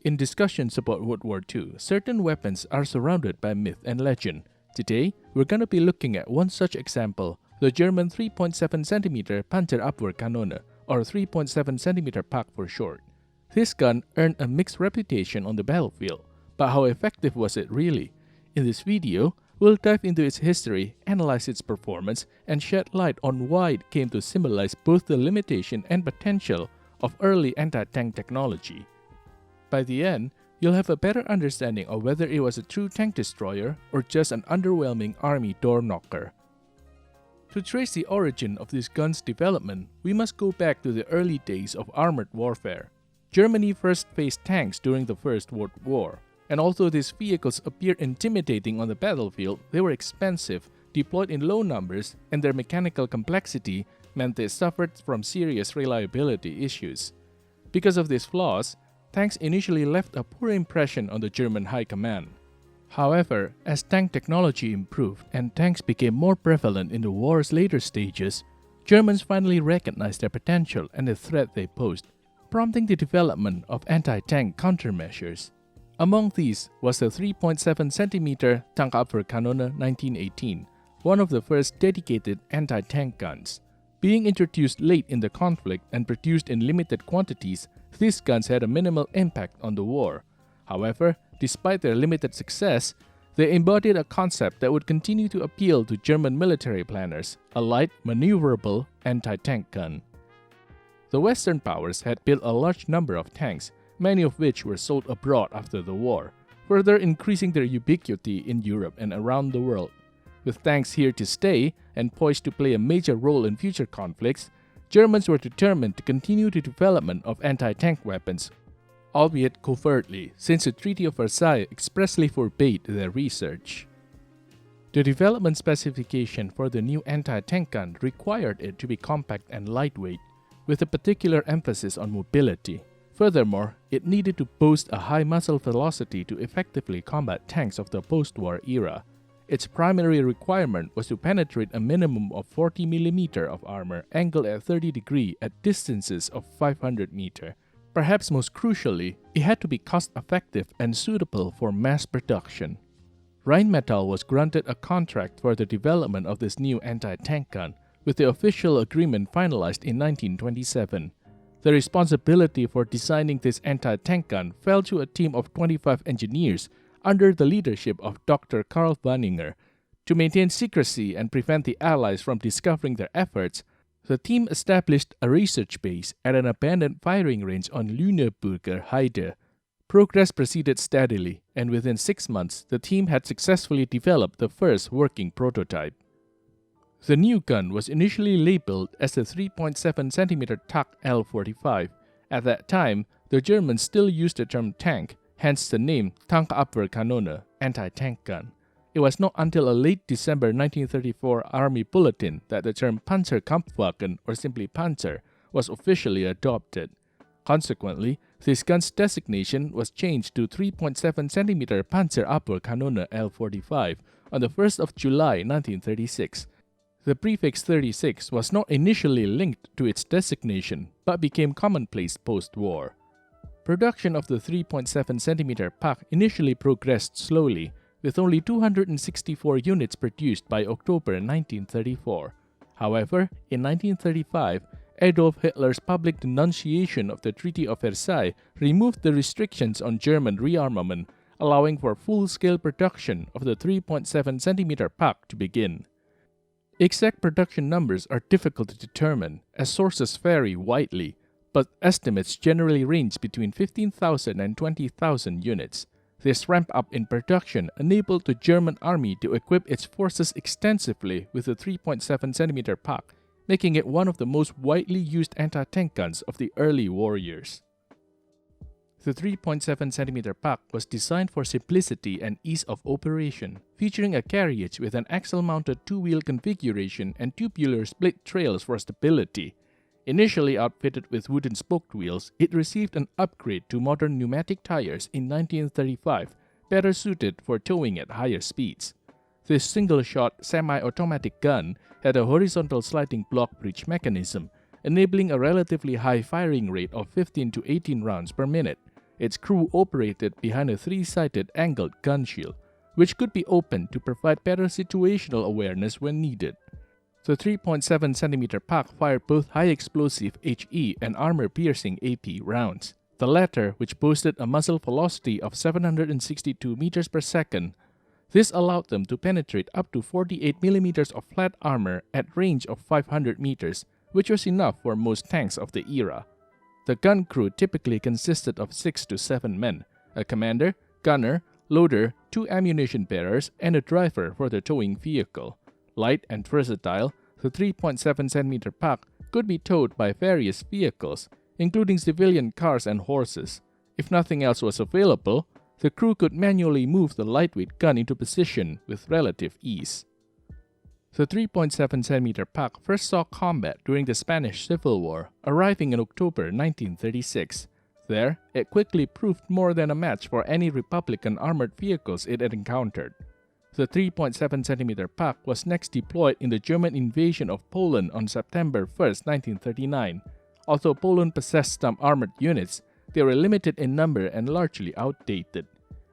In discussions about World War II, certain weapons are surrounded by myth and legend. Today, we're gonna be looking at one such example, the German 3.7cm Panzerabwehrkanone, or 3.7cm Pack for short. This gun earned a mixed reputation on the battlefield, but how effective was it really? In this video, we'll dive into its history, analyze its performance, and shed light on why it came to symbolize both the limitation and potential of early anti-tank technology. By the end, you'll have a better understanding of whether it was a true tank destroyer or just an underwhelming army door knocker. To trace the origin of this gun's development, we must go back to the early days of armored warfare. Germany first faced tanks during the First World War, and although these vehicles appeared intimidating on the battlefield, they were expensive, deployed in low numbers, and their mechanical complexity meant they suffered from serious reliability issues. Because of these flaws, tanks initially left a poor impression on the German high command. However, as tank technology improved and tanks became more prevalent in the war's later stages, Germans finally recognized their potential and the threat they posed, prompting the development of anti-tank countermeasures. Among these was the 3.7cm Panzerabwehrkanone 1918, one of the first dedicated anti-tank guns. Being introduced late in the conflict and produced in limited quantities, these guns had a minimal impact on the war. However, despite their limited success, they embodied a concept that would continue to appeal to German military planners, a light, maneuverable anti-tank gun. The Western powers had built a large number of tanks, many of which were sold abroad after the war, further increasing their ubiquity in Europe and around the world. With tanks here to stay and poised to play a major role in future conflicts, Germans were determined to continue the development of anti-tank weapons, albeit covertly, since the Treaty of Versailles expressly forbade their research. The development specification for the new anti-tank gun required it to be compact and lightweight, with a particular emphasis on mobility. Furthermore, it needed to boast a high muzzle velocity to effectively combat tanks of the post-war era. Its primary requirement was to penetrate a minimum of 40mm of armor angled at 30 degrees at distances of 500 meters. Perhaps most crucially, it had to be cost-effective and suitable for mass production. Rheinmetall was granted a contract for the development of this new anti-tank gun, with the official agreement finalized in 1927. The responsibility for designing this anti-tank gun fell to a team of 25 engineers under the leadership of Dr. Karl Wanninger. To maintain secrecy and prevent the Allies from discovering their efforts, the team established a research base at an abandoned firing range on Lüneburger Heide. Progress proceeded steadily, and within 6 months, the team had successfully developed the first working prototype. The new gun was initially labeled as the 3.7cm TAC L45. At that time, the Germans still used the term tank, hence the name Panzerabwehrkanone, anti-tank gun. It was not until a late December 1934 Army bulletin that the term Panzerkampfwagen, or simply Panzer, was officially adopted. Consequently, this gun's designation was changed to 3.7cm Panzerabwehrkanone L45 on the 1st of July 1936. The prefix 36 was not initially linked to its designation, but became commonplace post-war. Production of the 3.7cm Pack initially progressed slowly, with only 264 units produced by October 1934. However, in 1935, Adolf Hitler's public denunciation of the Treaty of Versailles removed the restrictions on German rearmament, allowing for full-scale production of the 3.7cm Pack to begin. Exact production numbers are difficult to determine, as sources vary widely, but estimates generally range between 15,000 and 20,000 units. This ramp-up in production enabled the German army to equip its forces extensively with the 3.7cm Pack, making it one of the most widely used anti-tank guns of the early war years. The 3.7cm Pack was designed for simplicity and ease of operation, featuring a carriage with an axle-mounted two-wheel configuration and tubular split trails for stability. Initially outfitted with wooden spoked wheels, it received an upgrade to modern pneumatic tires in 1935, better suited for towing at higher speeds. This single-shot semi-automatic gun had a horizontal sliding block breech mechanism, enabling a relatively high firing rate of 15 to 18 rounds per minute. its crew operated behind a 3-sided angled gun shield, which could be opened to provide better situational awareness when needed. The 3.7cm pack fired both high-explosive HE and armor-piercing AP rounds, the latter which boasted a muzzle velocity of 762 meters per second. This allowed them to penetrate up to 48 millimeters of flat armor at range of 500 meters, which was enough for most tanks of the era. The gun crew typically consisted of 6 to 7 men, a commander, gunner, loader, 2 ammunition bearers, and a driver for the towing vehicle. Light and versatile, the 3.7cm pack could be towed by various vehicles, including civilian cars and horses. If nothing else was available, the crew could manually move the lightweight gun into position with relative ease. The 3.7cm pack first saw combat during the Spanish Civil War, arriving in October 1936. There, it quickly proved more than a match for any Republican armored vehicles it had encountered. The 3.7cm pack was next deployed in the German invasion of Poland on September 1, 1939. Although Poland possessed some armored units, they were limited in number and largely outdated.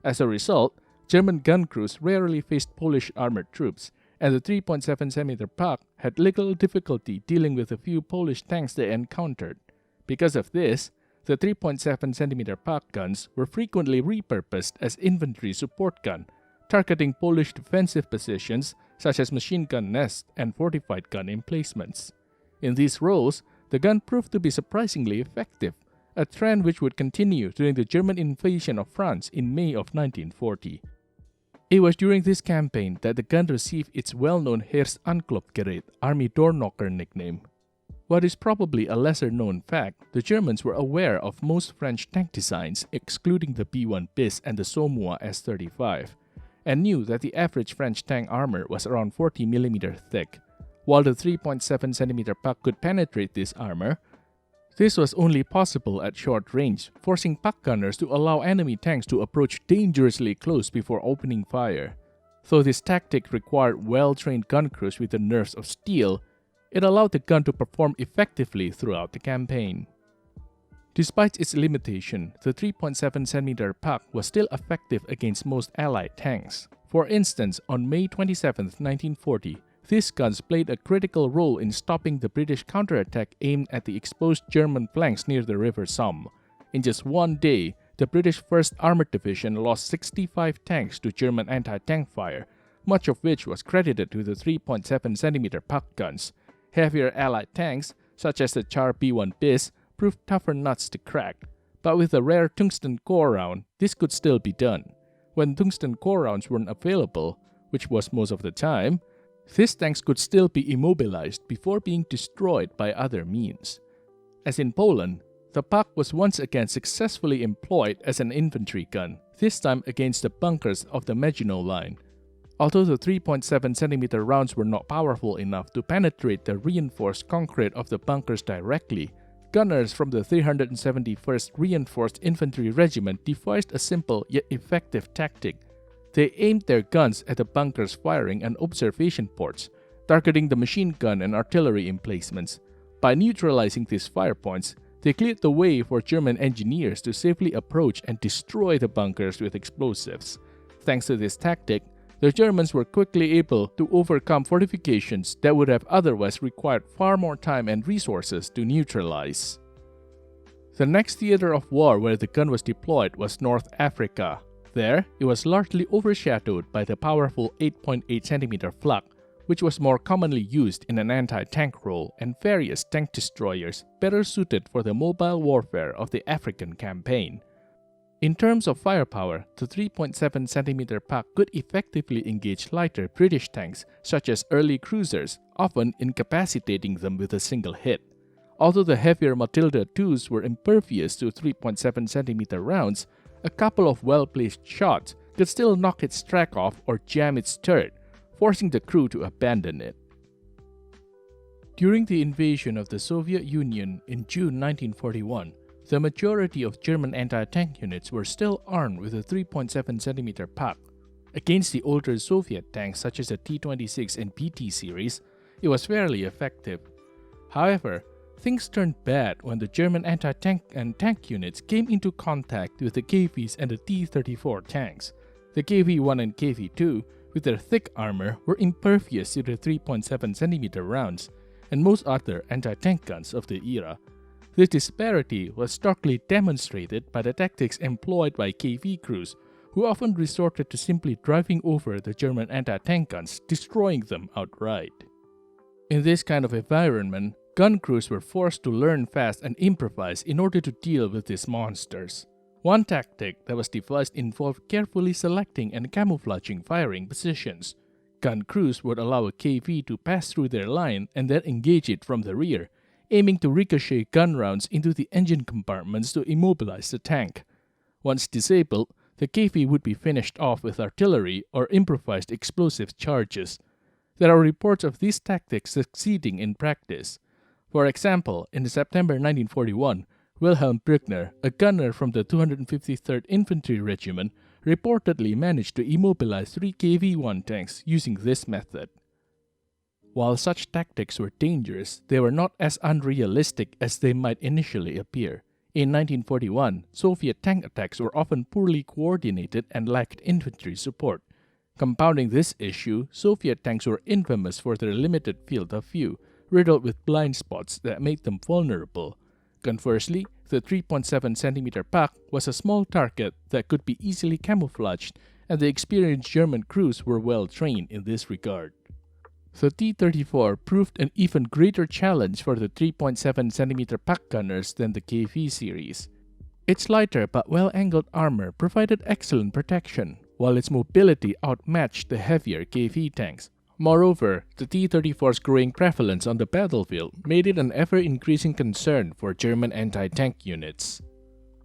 As a result, German gun crews rarely faced Polish armored troops, and the 3.7cm pack had little difficulty dealing with the few Polish tanks they encountered. Because of this, the 3.7cm pack guns were frequently repurposed as infantry support gun, targeting Polish defensive positions such as machine gun nests and fortified gun emplacements. In these roles, the gun proved to be surprisingly effective, a trend which would continue during the German invasion of France in May of 1940. It was during this campaign that the gun received its well-known Oklopne army door knocker nickname. What is probably a lesser-known fact, the Germans were aware of most French tank designs, excluding the B-1 bis and the Somua S-35, and knew that the average French tank armor was around 40 mm thick. While the 3.7cm pack could penetrate this armor, this was only possible at short range, forcing pack gunners to allow enemy tanks to approach dangerously close before opening fire. Though this tactic required well-trained gun crews with the nerves of steel, it allowed the gun to perform effectively throughout the campaign. Despite its limitation, the 3.7cm pack was still effective against most Allied tanks. For instance, on May 27, 1940, these guns played a critical role in stopping the British counterattack aimed at the exposed German flanks near the River Somme. In just one day, the British 1st Armored Division lost 65 tanks to German anti-tank fire, much of which was credited to the 3.7cm pack guns. Heavier Allied tanks, such as the Char B-1 bis, proved tougher nuts to crack, but with a rare tungsten core round, this could still be done. When tungsten core rounds weren't available, which was most of the time, these tanks could still be immobilized before being destroyed by other means. As in Poland, the pack was once again successfully employed as an infantry gun, this time against the bunkers of the Maginot Line. Although the 3.7cm rounds were not powerful enough to penetrate the reinforced concrete of the bunkers directly, gunners from the 371st Reinforced Infantry Regiment devised a simple yet effective tactic. They aimed their guns at the bunker's firing and observation ports, targeting the machine gun and artillery emplacements. By neutralizing these fire points, they cleared the way for German engineers to safely approach and destroy the bunkers with explosives. Thanks to this tactic, the Germans were quickly able to overcome fortifications that would have otherwise required far more time and resources to neutralize. The next theater of war where the gun was deployed was North Africa. There, it was largely overshadowed by the powerful 8.8cm flak, which was more commonly used in an anti-tank role, and various tank destroyers better suited for the mobile warfare of the African campaign. In terms of firepower, the 3.7cm pack could effectively engage lighter British tanks such as early cruisers, often incapacitating them with a single hit. Although the heavier Matilda IIs were impervious to 3.7cm rounds, a couple of well-placed shots could still knock its track off or jam its turret, forcing the crew to abandon it. During the invasion of the Soviet Union in June 1941, the majority of German anti-tank units were still armed with a 3.7cm pack. Against the older Soviet tanks such as the T-26 and PT series, it was fairly effective. However, things turned bad when the German anti-tank and tank units came into contact with the KVs and the T-34 tanks. The KV-1 and KV-2, with their thick armor, were impervious to the 3.7 cm rounds and most other anti-tank guns of the era. This disparity was starkly demonstrated by the tactics employed by KV crews, who often resorted to simply driving over the German anti-tank guns, destroying them outright. In this kind of environment, gun crews were forced to learn fast and improvise in order to deal with these monsters. One tactic that was devised involved carefully selecting and camouflaging firing positions. Gun crews would allow a KV to pass through their line and then engage it from the rear, aiming to ricochet gun rounds into the engine compartments to immobilize the tank. Once disabled, the KV would be finished off with artillery or improvised explosive charges. There are reports of these tactics succeeding in practice. For example, in September 1941, Wilhelm Bruckner, a gunner from the 253rd Infantry Regiment, reportedly managed to immobilize 3 KV-1 tanks using this method. While such tactics were dangerous, they were not as unrealistic as they might initially appear. In 1941, Soviet tank attacks were often poorly coordinated and lacked infantry support. Compounding this issue, Soviet tanks were infamous for their limited field of view, riddled with blind spots that made them vulnerable. Conversely, the 3.7 cm Pak was a small target that could be easily camouflaged, and the experienced German crews were well trained in this regard. The T-34 proved an even greater challenge for the 3.7 cm Pak gunners than the KV series. Its lighter but well-angled armor provided excellent protection, while its mobility outmatched the heavier KV tanks. Moreover, the T-34's growing prevalence on the battlefield made it an ever-increasing concern for German anti-tank units.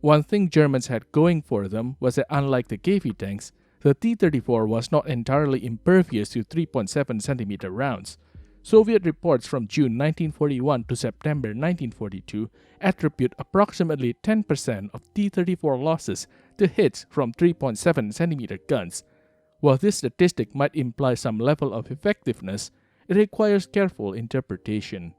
One thing Germans had going for them was that unlike the KV tanks, the T-34 was not entirely impervious to 3.7 cm rounds. Soviet reports from June 1941 to September 1942 attribute approximately 10% of T-34 losses to hits from 3.7 cm guns. While this statistic might imply some level of effectiveness, it requires careful interpretation.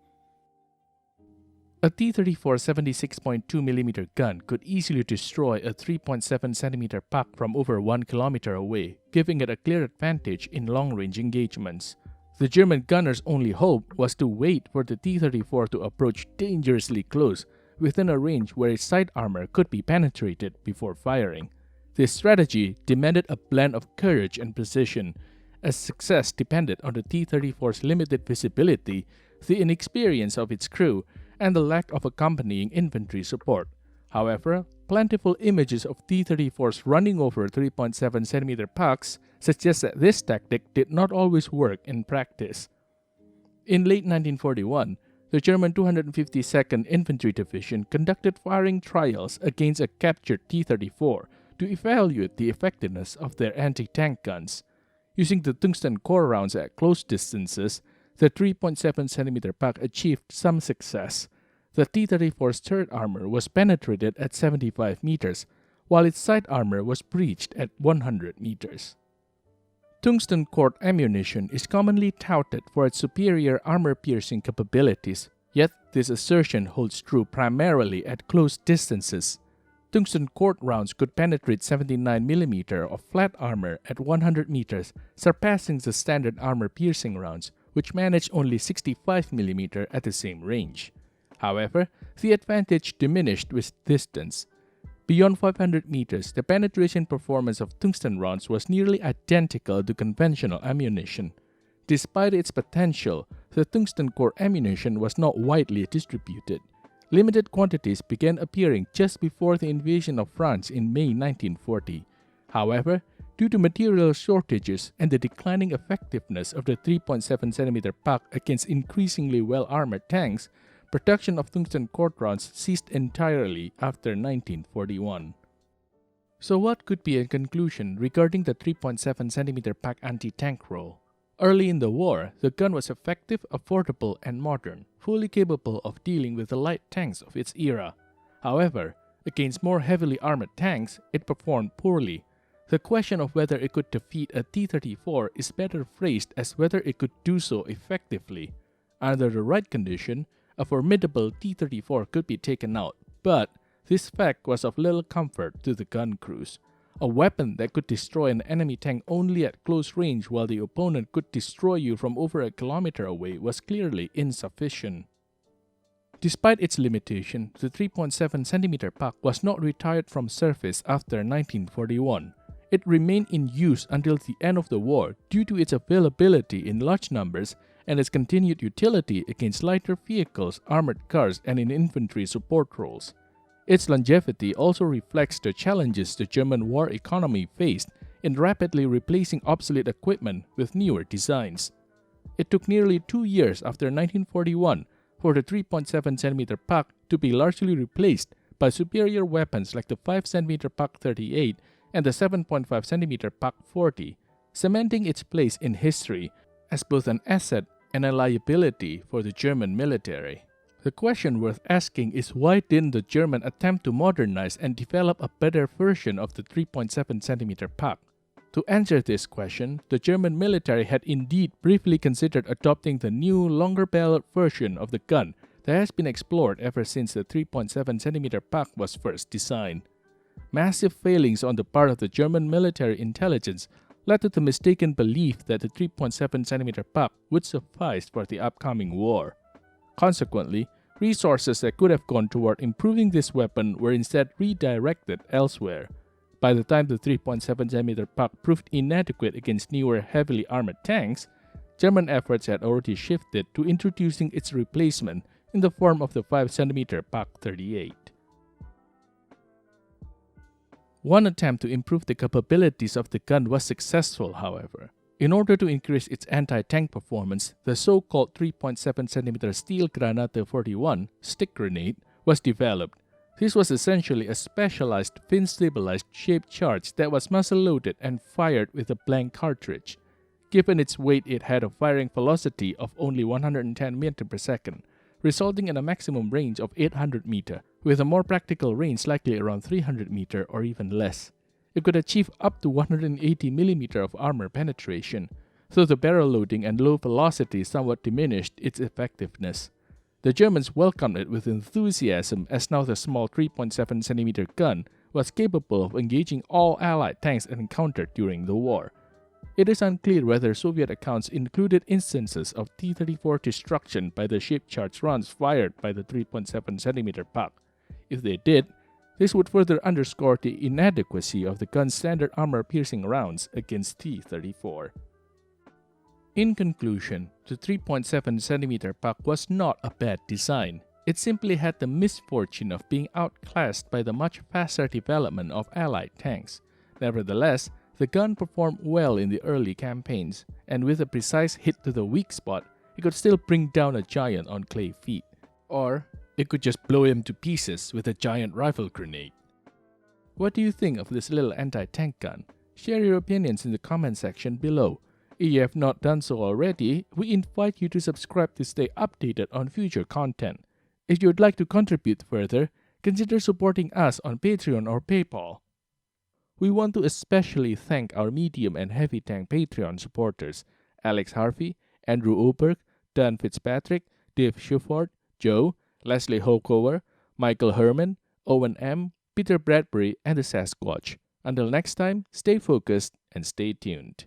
A T-34 76.2mm gun could easily destroy a 3.7 cm Pak from over 1 km away, giving it a clear advantage in long-range engagements. The German gunners' only hope was to wait for the T-34 to approach dangerously close, within a range where its side armor could be penetrated before firing. This strategy demanded a blend of courage and precision, as success depended on the T-34's limited visibility, the inexperience of its crew, and the lack of accompanying infantry support. However, plentiful images of T-34s running over 3.7 cm Paks suggest that this tactic did not always work in practice. In late 1941, the German 252nd Infantry Division conducted firing trials against a captured T-34 to evaluate the effectiveness of their anti-tank guns. Using the tungsten core rounds at close distances, the 3.7 cm Pak achieved some success. The T-34's third armor was penetrated at 75 meters, while its side armor was breached at 100 meters. Tungsten core ammunition is commonly touted for its superior armor-piercing capabilities, yet this assertion holds true primarily at close distances. Tungsten core rounds could penetrate 79mm of flat armor at 100 meters, surpassing the standard armor-piercing rounds, which managed only 65mm at the same range. However, the advantage diminished with distance. Beyond 500 meters, the penetration performance of tungsten rounds was nearly identical to conventional ammunition. Despite its potential, the tungsten core ammunition was not widely distributed. Limited quantities began appearing just before the invasion of France in May 1940. However, due to material shortages and the declining effectiveness of the 3.7 cm Pak against increasingly well-armored tanks, production of tungsten core rounds ceased entirely after 1941. So what could be a conclusion regarding the 3.7 cm Pak anti-tank role? Early in the war, the gun was effective, affordable, and modern, fully capable of dealing with the light tanks of its era. However, against more heavily armored tanks, it performed poorly. The question of whether it could defeat a T-34 is better phrased as whether it could do so effectively. Under the right condition, a formidable T-34 could be taken out, but this fact was of little comfort to the gun crews. A weapon that could destroy an enemy tank only at close range while the opponent could destroy you from over a kilometer away was clearly insufficient. Despite its limitation, the 3.7cm puck was not retired from service after 1941. It remained in use until the end of the war due to its availability in large numbers and its continued utility against lighter vehicles, armored cars, and in infantry support roles. Its longevity also reflects the challenges the German war economy faced in rapidly replacing obsolete equipment with newer designs. It took nearly 2 years after 1941 for the 3.7cm puck to be largely replaced by superior weapons like the 5cm puck 38 and the 7.5cm puck 40, cementing its place in history as both an asset and a liability for the German military. The question worth asking is why didn't the German attempt to modernize and develop a better version of the 3.7cm puck? To answer this question, the German military had indeed briefly considered adopting the new, longer-barreled version of the gun that has been explored ever since the 3.7cm puck was first designed. Massive failings on the part of the German military intelligence led to the mistaken belief that the 3.7cm puck would suffice for the upcoming war. Consequently, resources that could have gone toward improving this weapon were instead redirected elsewhere. By the time the 3.7cm puck proved inadequate against newer heavily armored tanks, German efforts had already shifted to introducing its replacement in the form of the 5cm puck 38. One attempt to improve the capabilities of the gun was successful, however. In order to increase its anti-tank performance, the so-called 3.7cm steel Granate 41 stick grenade was developed. This was essentially a specialized fin-stabilized shaped charge that was muzzle-loaded and fired with a blank cartridge. Given its weight, it had a firing velocity of only 110 meters per second, resulting in a maximum range of 800 meters, with a more practical range likely around 300 meters or even less. It could achieve up to 180 mm of armor penetration, though the barrel loading and low velocity somewhat diminished its effectiveness. The Germans welcomed it with enthusiasm as now the small 3.7cm gun was capable of engaging all Allied tanks encountered during the war. It is unclear whether Soviet accounts included instances of T-34 destruction by the shaped charge rounds fired by the 3.7cm puck. If they did, this would further underscore the inadequacy of the gun's standard armor-piercing rounds against T-34. In conclusion, the 3.7cm puck was not a bad design. It simply had the misfortune of being outclassed by the much faster development of Allied tanks. Nevertheless, the gun performed well in the early campaigns, and with a precise hit to the weak spot, it could still bring down a giant on clay feet. Or it could just blow him to pieces with a giant rifle grenade. What do you think of this little anti-tank gun? Share your opinions in the comment section below. If you have not done so already, we invite you to subscribe to stay updated on future content. If you would like to contribute further, consider supporting us on Patreon or PayPal. We want to especially thank our medium and heavy tank Patreon supporters: Alex Harvey, Andrew Oberg, Dan Fitzpatrick, Dave Schuford, Joe, Leslie Hokover, Michael Herman, Owen M., Peter Bradbury, and the Sasquatch. Until next time, stay focused and stay tuned.